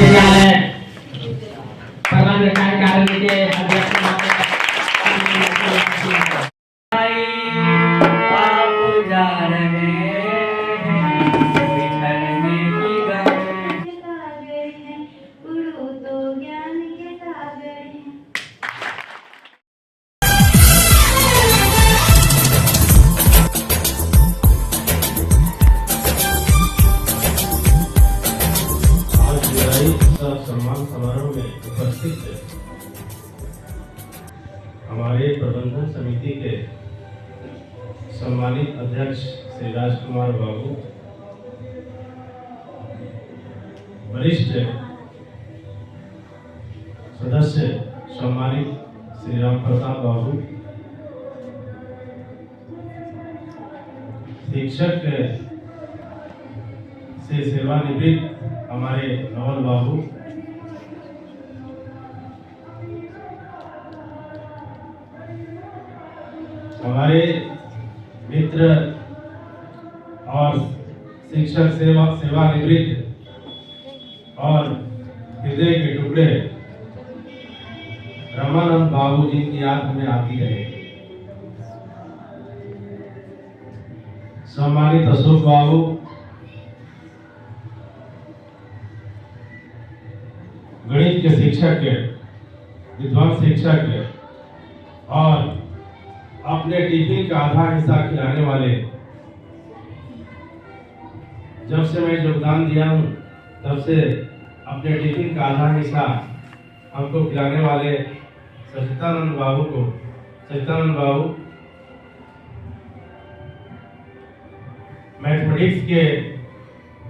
विश्वविद्यालय प्रबंध कार्यकारिणी के अध्यक्ष सम्मान समारोह में उपस्थित हमारे प्रबंधन समिति के सम्मानित अध्यक्ष श्री राजकुमार बाबू, वरिष्ठ सदस्य सम्मानित श्री राम प्रताप बाबू, शिक्षक से सेवानिवृत्त हमारे नवल बाबू, हमारे मित्र और शिक्षक सेवानिवृत्त और हृदय के टुकड़े रमानंद बाबू जी की याद हमें आती रहे। सम्मानित अशोक बाबू, गणित के शिक्षक, विद्वान शिक्षक और अपने टिफिन का आधा हिस्सा खिलाने वाले, जब से मैं योगदान दिया हूं तब से अपने टिफिन का आधा हिस्सा हमको खिलाने वाले सचिदानंद बाबू, मैथमेटिक्स के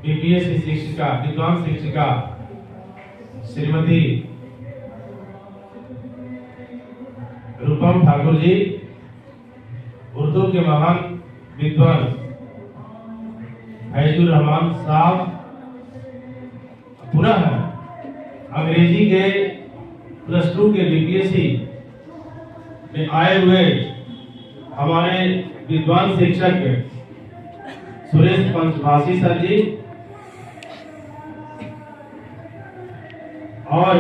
बीपीएससी शिक्षिका, विद्वान शिक्षिका श्रीमती रूपम ठाकुर जी, उर्दू के महान विद्वान फैजुर रहमान साहब, पुनः अंग्रेजी के +2 के बीपीएससी में आए हुए हमारे विद्वान शिक्षक सुरेश पंचभाषी सर जी और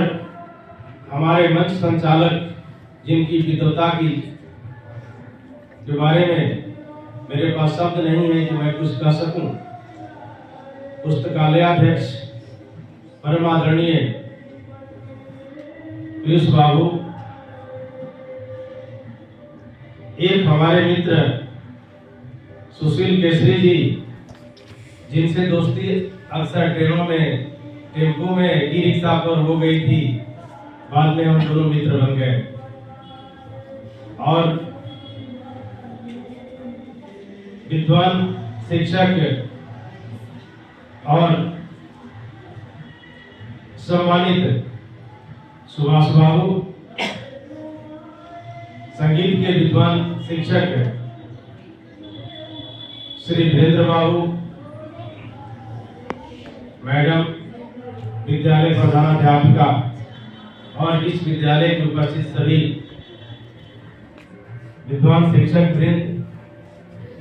हमारे मंच संचालक जिनकी विद्वता के बारे में मेरे पास शब्द नहीं है कि मैं कुछ कह सकूं, पुस्तकालयाध्यक्ष परम आदरणीय पीयूष बाबू, एक हमारे मित्र सुशील केसरी जी, जिनसे दोस्ती अक्सर ट्रेनों में, टेम्पो में, ई रिक्शा पर हो गई थी, बाद में हम दोनों मित्र बन गए। और विद्वान शिक्षक और सम्मानित सुभाष बाबू, संगीत के विद्वान शिक्षक श्री वीरेंद्र बाबू, मैडम विद्यालय प्रधानाध्यापिका और इस विद्यालय के उपस्थित सभी विद्वान शिक्षक वृंद,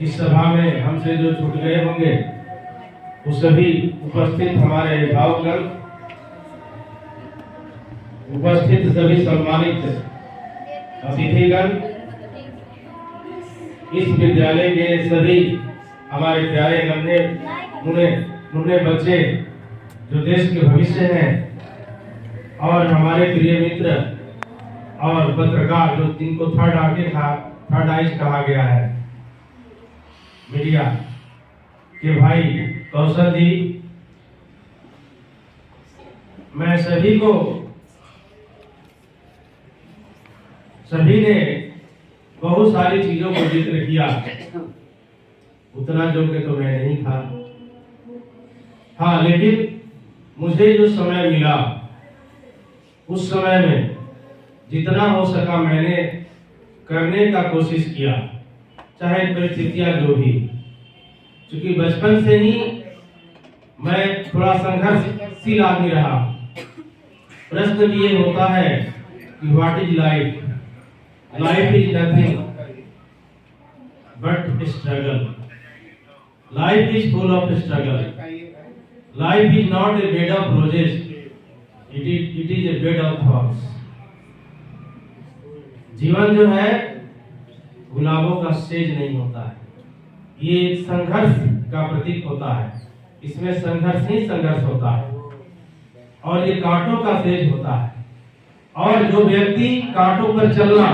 इस सभा में हमसे जो छूट गए होंगे वो सभी उपस्थित हमारे भावगण, उपस्थित सभी सम्मानित अतिथिगण, इस विद्यालय के सभी हमारे प्यारे नन्हे मुन्ने बच्चे जो देश के भविष्य हैं, और हमारे प्रिय मित्र और पत्रकार जो जिनको थर्ड आइज कहा गया है, मीडिया के भाई कौशल जी, मैं सभी ने बहुत सारी चीजों को जिक्र किया, उतना योग्य तो मैं नहीं था। हाँ, लेकिन मुझे जो समय मिला उस समय में जितना हो सका मैंने करने का कोशिश किया, चाहे परिस्थितियां जो भी। क्योंकि बचपन से ही मैं थोड़ा संघर्षशील आदमी रहा। प्रश्न भी ये होता है कि what is life? Life is nothing but struggle. Life is full of struggle. Life is not a bed of roses. It is a bed of thorns. जीवन जो है गुलाबों का सेज नहीं होता है, ये एक संघर्ष का प्रतीक होता है। इसमें संघर्ष ही संघर्ष होता है और ये कांटों का सेज होता है। और जो व्यक्ति कांटों पर चलना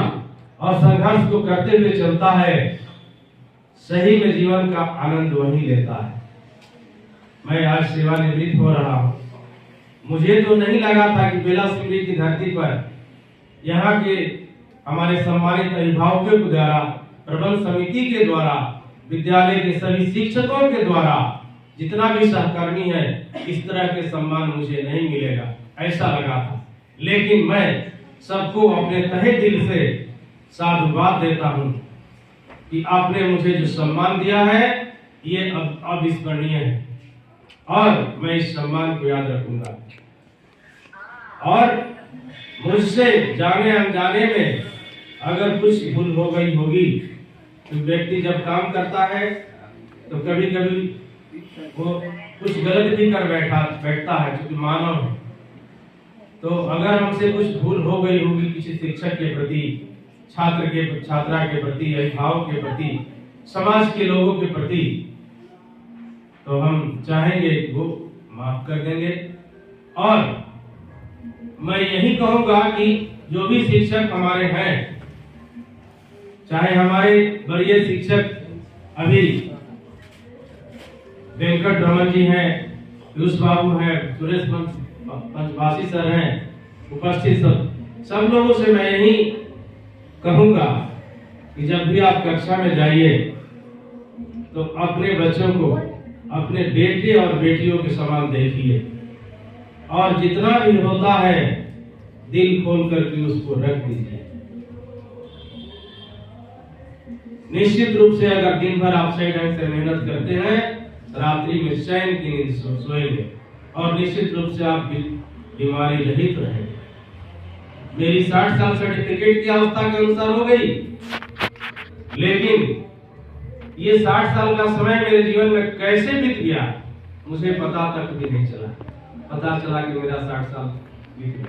और संघर्ष को करते हुए चलता है, सही में जीवन का आनंद वही लेता है। मैं आज सेवानिवृत्त हो रहा हूँ। मुझे तो नहीं लगा था कि बेलासिमरी की धरती पर यहाँ के हमारे सम्मानित अभिभावकों के द्वारा, प्रबंध समिति के द्वारा, विद्यालय के सभी शिक्षकों के द्वारा, जितना भी सहकर्मी है, इस तरह के सम्मान मुझे नहीं मिलेगा, ऐसा लगा था। लेकिन मैं सबको अपने तहे दिल से साधुवाद देता हूँ कि आपने मुझे जो सम्मान दिया है ये अविस्मरणीय है और मैं इस सम्मान को याद रखूंगा। और मुझसे जाने अनजाने में अगर कुछ भूल हो गई होगी, तो व्यक्ति जब काम करता है तो कभी कभी वो कुछ गलत भी कर बैठता है, क्योंकि मानव है। तो अगर हमसे कुछ भूल हो गई होगी किसी शिक्षक के प्रति, छात्रा के प्रति, अभिभावक के प्रति, समाज के लोगों के प्रति, तो हम चाहेंगे वो माफ कर देंगे। और मैं यही कहूंगा कि जो भी शिक्षक हमारे हैं, चाहे हमारे वरीय शिक्षक अभी वेंकट रमन जी हैं, पीयूष बाबू हैं, सुरेश पंचभाषी सर हैं, उपस्थित सब लोगों से मैं यही कहूंगा कि जब भी आप कक्षा में जाइए तो अपने बच्चों को अपने बेटे और बेटियों के समान देखिए और जितना भी होता है दिल खोल करके उसको रख दीजिए। निश्चित रूप से अगर दिन भर आप सही ढंग से मेहनत करते हैं, रात्रि में चैन की नींद सोएंगे और निश्चित रूप से आप बीमारी रहित रहेंगे। मेरी 60 साल सर्टिफिकेट की अवस्था के अनुसार हो गई, लेकिन ये 60 साल का समय मेरे जीवन में कैसे बीत गया मुझे पता तक भी नहीं चला। पता चला कि मेरा 60 साल बीत गया।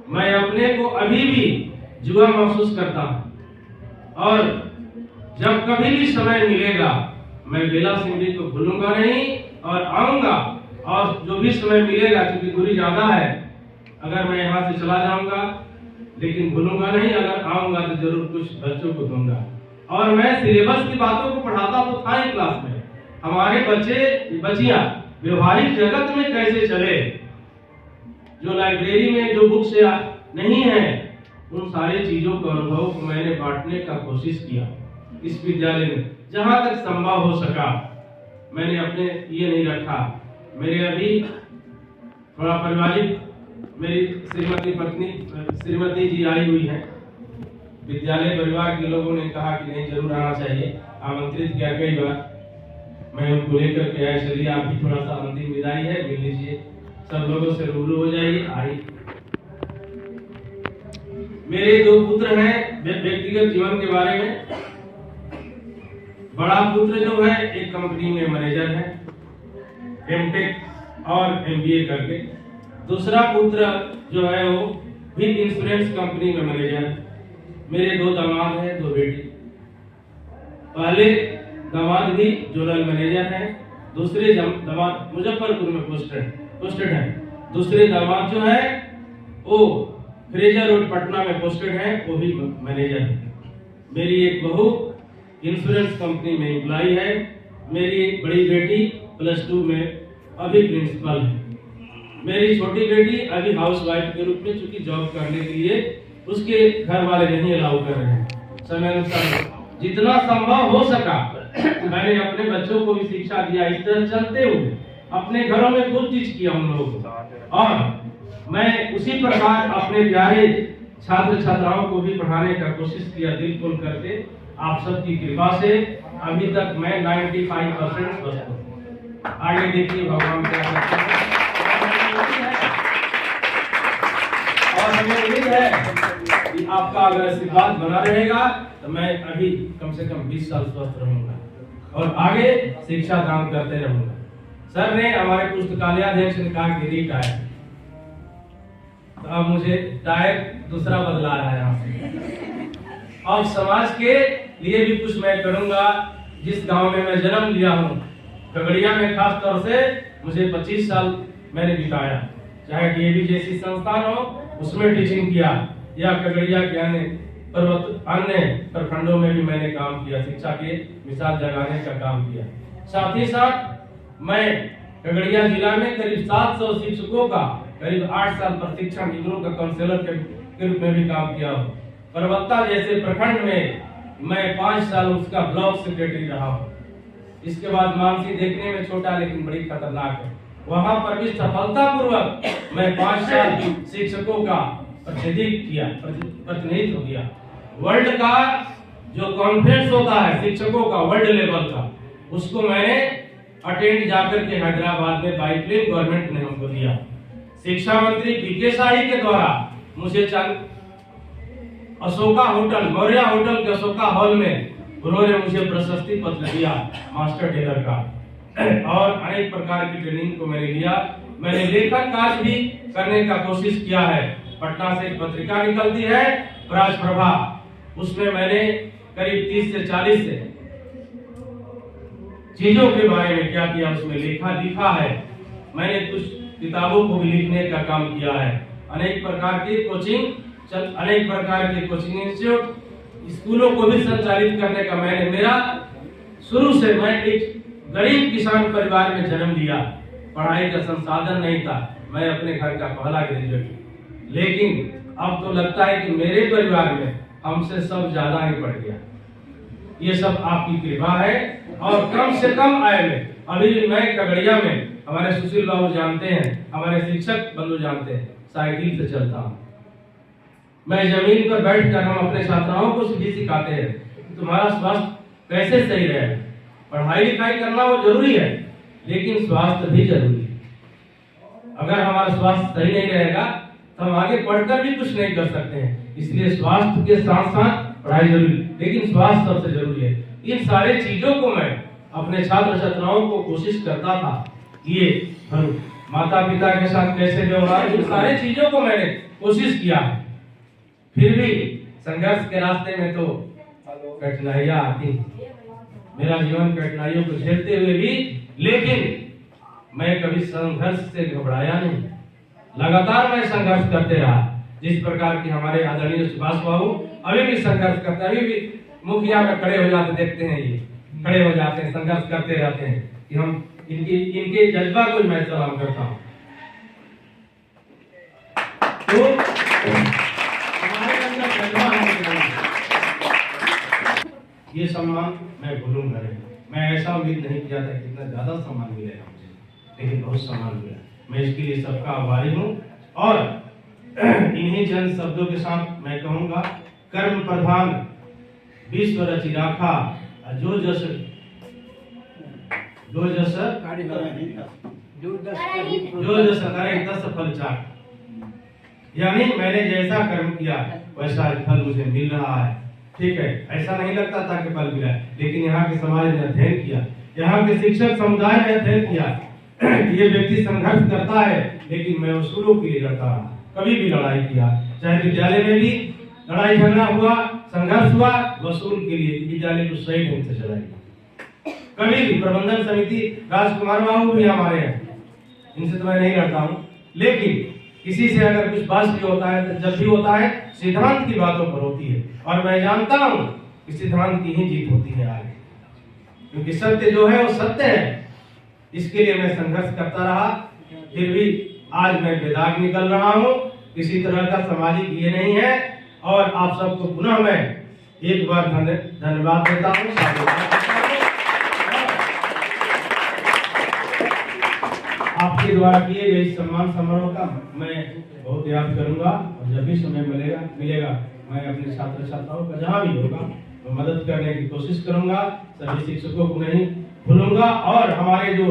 मैं अपने को अभी भी जुआ महसूस करता हूँ और जब कभी भी समय मिलेगा मैं बेलासिमरी को भूलूंगा नहीं और आऊंगा। और जो भी समय मिलेगा, क्योंकि दूरी ज्यादा है, अगर मैं यहाँ से चला जाऊंगा लेकिन भूलूंगा नहीं, अगर आऊंगा तो जरूर कुछ बच्चों को दूंगा। और मैं सिलेबस की बातों को पढ़ाता तो था ही क्लास में, हमारे बच्चियां व्यवहारिक जगत में कैसे चले, जो लाइब्रेरी में जो बुक्स नहीं है, उन सारी चीजों के अनुभव को मैंने बांटने का कोशिश किया इस विद्यालय में, जहां तक संभव हो सका। मैंने अपने ये नहीं रखा। मेरे अभी थोड़ा पारिवारिक, मेरी श्रीमती जी आई हुई है। विद्यालय परिवार के लोगों ने कहा कि नहीं जरूर आना चाहिए, आमंत्रित किया कई बार। मैं उनको लेकर के आया, चलिए आप भी थोड़ा सा अंतिम विदाई है, मिल लीजिए, सब लोगों से रूबरू हो जाइए। आई मेरे 2 पुत्र हैं। व्यक्तिगत जीवन के बारे में, बड़ा पुत्र जो है एक कंपनी में मैनेजर है, एमटेक और एमबीए करके। दूसरा पुत्र जो है वो भी इंश्योरेंस कंपनी में मैनेजर है। मेरे 2 दामाद हैं, 2 बेटी। पहले दामाद भी जोनल मैनेजर है, दूसरे दामाद मुजफ्फरपुर में पोस्टेड है। दूसरे दामाद जो है वो फ्रेजर रोड पटना में पोस्टेड है, वो भी मैनेजर है। मेरी एक बहू इंश्योरेंस कंपनी में एम्प्लॉय है। मेरी बड़ी बेटी +2 में अभी प्रिंसिपल है। मेरी छोटी बेटी अभी हाउसवाइफ के रूप में, चूंकि जॉब करने के लिए उसके घर वाले नहीं अलाउ कर रहे हैं। समय अनुसार जितना संभव हो सका मैंने अपने बच्चों को भी शिक्षा दिया। इस तरह चलते हुए अपने घरों में खुद टीच किया उन लोगों को, और मैं उसी प्रकार अपने प्यारे छात्र छात्राओं को भी पढ़ाने का कोशिश किया दिल खोल करके। आप सबकी कृपा से अभी तक मैं 95% स्वस्थ हूँ। आगे देखिए भगवान क्या करते हैं। और हमें उम्मीद है कि आपका अगर आशीर्वाद बना रहेगा तो मैं अभी कम से कम 20 साल स्वस्थ रहूंगा और आगे शिक्षा दान करते रहूंगा। सर ने, हमारे पुस्तकालयाध्यक्ष ने कहा कि रीट आया, तो अब मुझे डायरेक्ट दूसरा बदला रहा है यहाँ से। अब समाज के लिए भी कुछ मैं करूंगा। जिस गांव में मैं जन्म लिया हूँ, खगड़िया में खास तौर से मुझे 25 साल मैंने बिताया, चाहे डीएवी जैसी संस्थान हो उसमें टीचिंग किया, या खगड़िया के अन्य प्रखंडों में भी मैंने काम किया, शिक्षा के मिसाल जगाने का काम किया। साथ ही साथ मैं खगड़िया जिला में करीब 700 शिक्षकों का करीब 8 साल प्रशिक्षण निगरों का काउंसलर के रूप में भी काम किया हूँ। परबत्ता जैसे प्रखंड में मैं 5 साल उसका ब्लॉक सेक्रेटरी रहा हूँ। इसके बाद मानसी देखने में छोटा लेकिन बड़ी खतरनाक है, वहां पर भी सफलतापूर्वक मैं 5 साल शिक्षकों का प्रतिनिधित्व किया। वर्ल्ड का जो कॉन्फ्रेंस होता है शिक्षकों का वर्ल्ड लेवल का, उसको मैंने अटेंड जाकर के हैदराबाद में बाई प्लेन गवर्नमेंट ने हमको दिया। शिक्षा मंत्री पीके शाही के द्वारा मुझे अशोका होटल, मौर्य होटल के अशोका हॉल में उन्होंने मुझे प्रशस्ति पत्र दिया मास्टर टेलर का, और अनेक प्रकार की ट्रेनिंग को मैंने लिया। मैंने लेखन कार्य भी करने का कोशिश किया है। पटना से एक पत्रिका निकलती है राजप्रभा, उसमें मैंने करीब 30 से 40 चीजों के बारे में क्या किया, उसमें लिखा है। मैंने कुछ किताबों को भी लिखने का काम किया है। अनेक प्रकार की कोचिंग इंस्टीट्यूट, स्कूलों को भी संचालित करने का मेरा शुरू से, मैं एक गरीब किसान परिवार में जन्म लिया, पढ़ाई का संसाधन नहीं था, मैं अपने घर का पहला ग्रेजुएट, लेकिन अब तो लगता है कि मेरे परिवार में हमसे सब ज्यादा ही पढ़ गया। ये सब आपकी कृपा है। और कम से कम आय में अभी मैं खगड़िया में, हमारे सुशील बाबू जानते हैं, हमारे शिक्षक बंधु जानते हैं, साइकिल से चलता हूँ। मैं जमीन पर बैठकर, हम अपने छात्राओं को भी सिखाते हैं तुम्हारा स्वास्थ्य कैसे सही रहे। पढ़ाई लिखाई करना वो जरूरी है, लेकिन स्वास्थ्य भी जरूरी है। अगर हमारा स्वास्थ्य सही नहीं रहेगा तो हम आगे पढ़कर भी कुछ नहीं कर सकते हैं। इसलिए स्वास्थ्य के साथ साथ पढ़ाई जरूरी, लेकिन स्वास्थ्य सबसे जरूरी है। इन सारे चीजों को मैं अपने छात्र छात्राओं को कोशिश करता था, ये माता पिता के साथ कैसे व्यवहार, इन सारे चीजों को मैंने कोशिश किया। फिर भी संघर्ष के रास्ते में तो कठिनाइयां आती, मेरा जीवन कठिनाइयों को झेलते हुए भी, लेकिन मैं कभी संघर्ष से घबराया नहीं, लगातार मैं संघर्ष करते रहा। जिस प्रकार की हमारे आदरणीय सुभाष बाबू अभी भी संघर्ष करते हैं, अभी भी मुखिया में खड़े हो जाते देखते हैं, ये खड़े हो जाते हैं, संघर्ष करते रहते हैं कि हम इनके जज्बा को मैं सलाम करता हूँ। तो हमारे अंदर जज्बा है, ये सम्मान मैं भूलूंगा नहीं। मैं ऐसा उम्मीद नहीं किया था कि इतना ज्यादा सम्मान मिलेगा मुझे, लेकिन बहुत सम्मान मिला। मैं इसके लिए सबका आभारी हूँ। और इन्हीं चंद शब्दों के साथ मैं कहूंगा, कर्म प्रधान विश्व रचि राखा, जो जस करे तस फल चाख। यानी मैंने जैसा कर्म किया वैसा फल मुझे मिल रहा है। ठीक है, ऐसा नहीं लगता था कि फल मिला, लेकिन यहाँ के समाज ने अध्ययन किया, यहाँ के शिक्षक समुदाय ने अध्ययन किया, ये व्यक्ति संघर्ष करता है लेकिन मैं उसूलों के लिए लड़ता रहा, कभी भी लड़ाई किया, चाहे विद्यालय में भी लड़ाई झगड़ा हुआ, संघर्ष हुआ, वसूल के लिए विद्यालय को सही ढंग से चलाई। कभी भी प्रबंधन समिति राजकुमार बाबू भी हमारे हैं, इनसे तो मैं नहीं लड़ता हूँ, लेकिन किसी से अगर कुछ बात भी होता है तो जब भी होता है सिद्धांत की बातों पर होती है, और मैं जानता हूँ कि सिद्धांत की ही जीत होती है आगे, क्योंकि सत्य जो है वो सत्य है। इसके लिए मैं संघर्ष करता रहा, फिर भी आज मैं बेदाग निकल रहा हूँ, किसी तरह का सामाजिक ये नहीं है। और आप सबको पुनः मैं एक बार धन्यवाद देता हूँ। आपके द्वारा किए गए इस सम्मान समारोह का मैं बहुत याद करूंगा, और जब भी समय मिलेगा मैं अपने छात्र छात्राओं का जहाँ भी होगा मैं मदद करने की कोशिश करूंगा। सभी शिक्षकों को नहीं भूलूंगा। और हमारे जो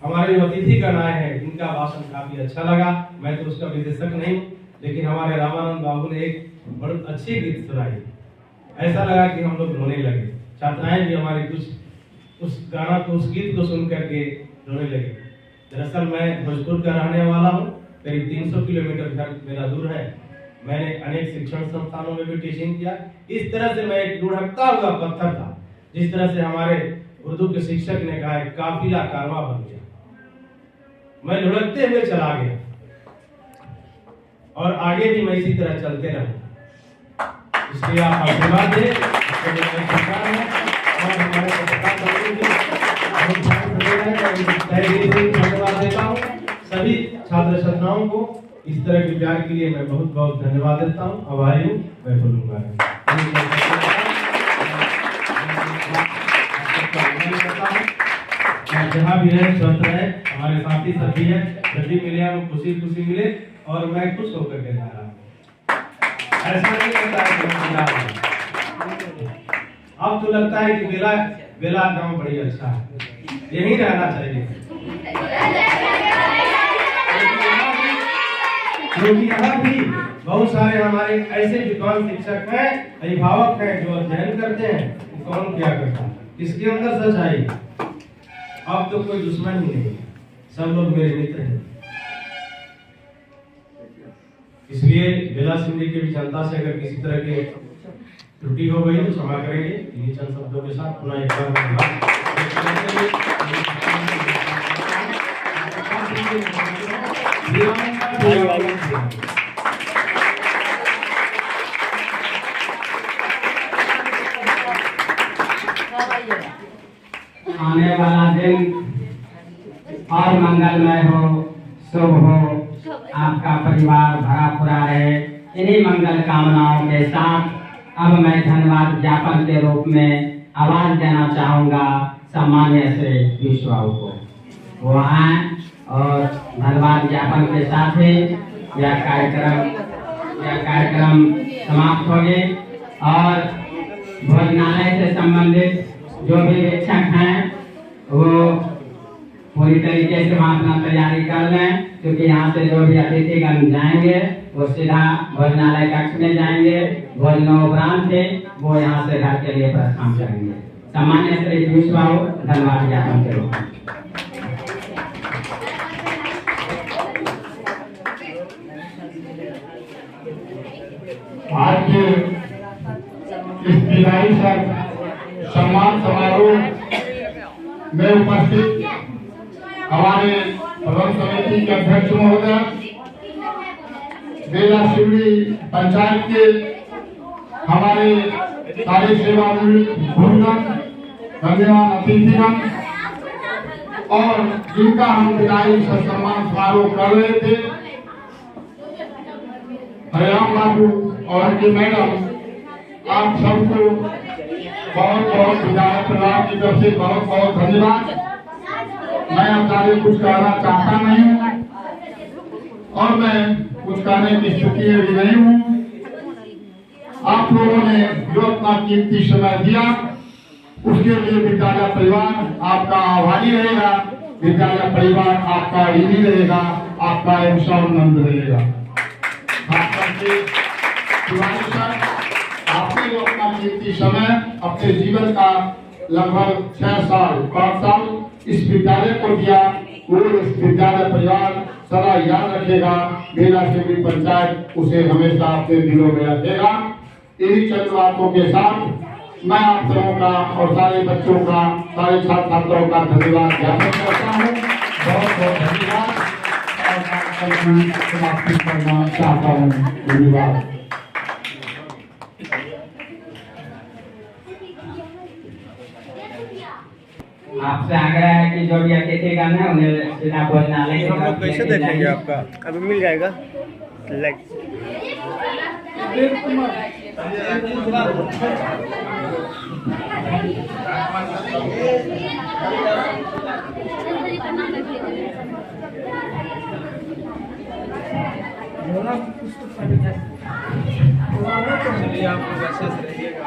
अतिथि गण आए हैं, इनका भाषण काफी अच्छा लगा। मैं तो उसका विशेषज्ञ नहीं, लेकिन हमारे रामानंद बाबू ने एक बहुत अच्छी गीत सुनाई, ऐसा लगा कि हम लोग रोने लगे। छात्राएं भी हमारी कुछ उस गीत को सुन करके रोने लगे। दरअसल मैं भोजपुर का रहने वाला हूँ, करीब 300 किलोमीटर घर मेरा दूर है। मैंने अनेक शिक्षण संस्थानों में भी टीचिंग किया। इस तरह से मैं एक लुढ़कता हुआ पत्थर था, जिस तरह से हमारे उर्दू के शिक्षक ने कहा है, काफिला कारवां बन गया। मैं लुढ़कते हुए चला गया और आगे भी मैं इसी तरह चलते रहूं। इसलिए आप आशीर्वाद दें, और हमारे धन्यवाद देता हूँ। सभी छात्र छात्राओं को इस तरह के प्यार के लिए मैं बहुत बहुत धन्यवाद देता हूँ। आभारी हूँ, मैं बोलूँगा। जहाँ भी रहे स्वस्थ रहे, हमारे साथी सभी है, सभी मिले हम खुशी खुशी मिले और मैं खुश होकर के जा रहा हूँ। ऐसा नहीं लगता है कि अब तो लगता है कि बेला गांव बड़ी अच्छा है, यही रहना चाहिए। क्योंकि यहाँ भी बहुत सारे हमारे ऐसे विद्वान शिक्षक हैं, अभिभावक हैं, जो अध्ययन करते हैं। कौन क्या करता है, किसके अंदर सच्चाई। अब तो कोई दुश्मन ही नहीं, सब लोग मेरे मित्र हैं। इसलिए बेला सिंधी की भी जनता से अगर किसी तरह की त्रुटि हो गई तो क्षमा करेंगे। इन्हीं चंद शब्दों के साथ पुनः एक बार आने वाला दिन और मंगलमय हो, शुभ हो, आपका परिवार भरा पूरा रहे। इन्हीं मंगल कामनाओं के साथ अब मैं धन्यवाद ज्ञापन के रूप में आवाज देना चाहूँगा सम्मान्य श्री पीयूष बाबू को। वो आए और धन्यवाद ज्ञापन के साथ ही यह कार्यक्रम समाप्त हो गए और भोजनालय से संबंधित जो भी इच्छुक हैं वो पूरी तरीके से वहाँ अपना तैयारी कर लें, क्योंकि यहाँ से जो भी अतिथिगण जाएंगे वो सीधा भोजनालय कक्ष में जाएंगे। भोजनोपरांत से वो यहाँ से घर के लिए प्रस्थान करेंगे। सामान्य श्री पीयूष बाबू धन्यवाद ज्ञापन के रूप में। आज के इस विदाई सम्मान समारोह में उपस्थित हमारे प्रबंध समिति के अध्यक्ष महोदय, बेला सिवड़ी पंचायत के हमारे सारे सेवानिवृत्त धन्यवाद अतिथिगण और जिनका हम विदाई सम्मान समारोह कर रहे थे, हरिराम बाबू और उनकी मैडम, आप सबको बहुत बहुत विधायक परिवार की तरफ से बहुत बहुत धन्यवाद। मैं अब ज्यादा कुछ कहना चाहता नहीं हूँ और मैं कुछ कहने की स्थिति में भी नहीं हूँ। आप लोगों ने जो अपना कीमती समय दिया उसके लिए विद्यालय परिवार आपका आभारी रहेगा। विद्यालय परिवार आपका ऋणी रहेगा, आपका एवं रहेगा। आपने जो अपना कीमती समय अपने जीवन का लगभग 5 साल इस विद्यालय को दिया, वो इस विद्यालय परिवार सदा याद रखेगा। बेला सिवड़ी पंचायत उसे हमेशा अपने दिलों में रखेगा। इन्हीं चंद बातों के साथ मैं आप सबों का और सारे बच्चों का, सारे छात्र छात्राओं का धन्यवाद ज्ञापन करता हूँ। बहुत बहुत धन्यवाद और कार्यक्रम की समाप्ति करना चाहता हूँ। धन्यवाद। आपसे आग्रह है कि जो भी अतिथिगण है उन्हें सीधा भोजनालय हम लोग कैसे देखेंगे आपका? अभी मिल जाएगा लाइक आप वैसे रहिएगा।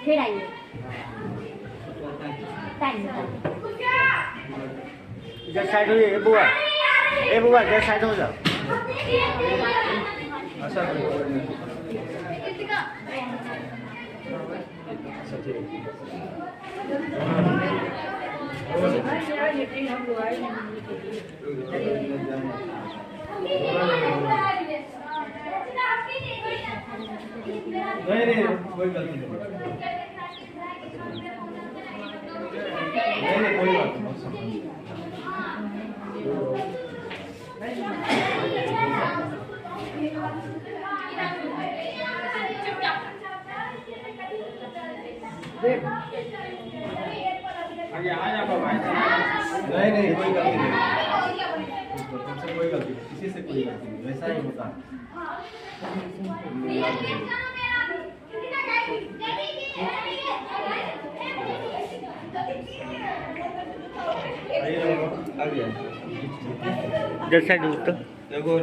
फिर आइए इधर साइड होइए बुआ। ए बुआ जरा साइड हो जाओ। नहीं कोई गलती नहीं, कोई बात नहीं। नहीं कोई गलती नहीं, तुमसे कोई गलती नहीं, किसी से कोई गलती नहीं, वैसा ही होता है। जैसा दूर तो देखो